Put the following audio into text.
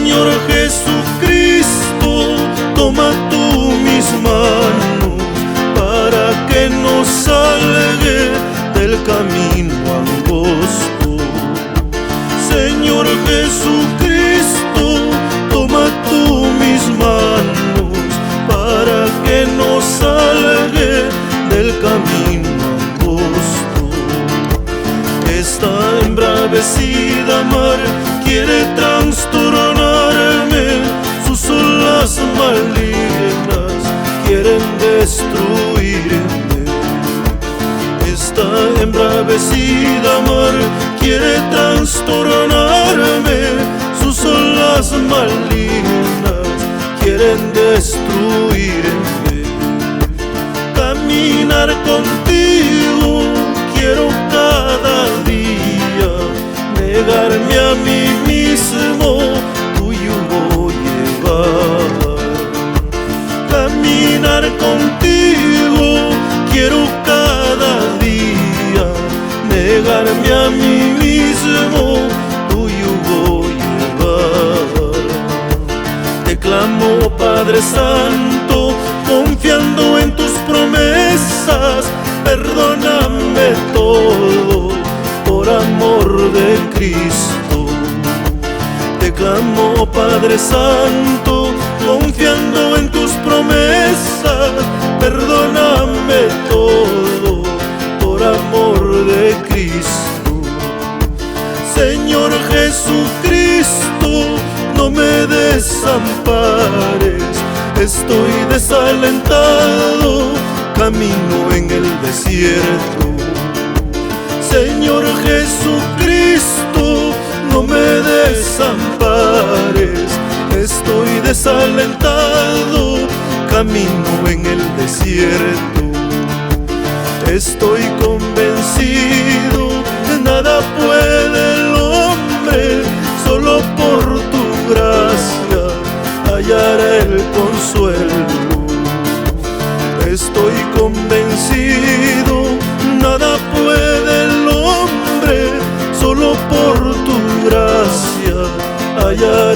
Señor Jesucristo, toma tú mis manos para que no salga del camino angosto. Señor Jesucristo, toma tú mis manos para que no salga del camino angosto. Esta embravecida mar quiere trastornarme, sus olas malignas quieren destruirme. Esta embravecida mar quiere trastornarme, sus olas malignas quieren destruirme. Caminar contigo quiero cada día, negarme a mí mismo, tu yugo llevar. Caminar contigo quiero cada día, negarme a mí mismo, tu yugo llevar. Te clamo, Padre Santo, confiando en tus promesas, perdóname todo por amor de Cristo. Te clamo, Padre Santo, confiando en tus promesas, perdóname todo por amor de Cristo. Señor Jesucristo, no me desampares, estoy desalentado, camino en el desierto. Señor Jesucristo, no me desampares, estoy desalentado, camino en el desierto. Estoy convencido que nada puede el hombre, solo por tu gracia hallará el consuelo. Estoy convencido, nada puede el hombre, solo por tu gracia hallará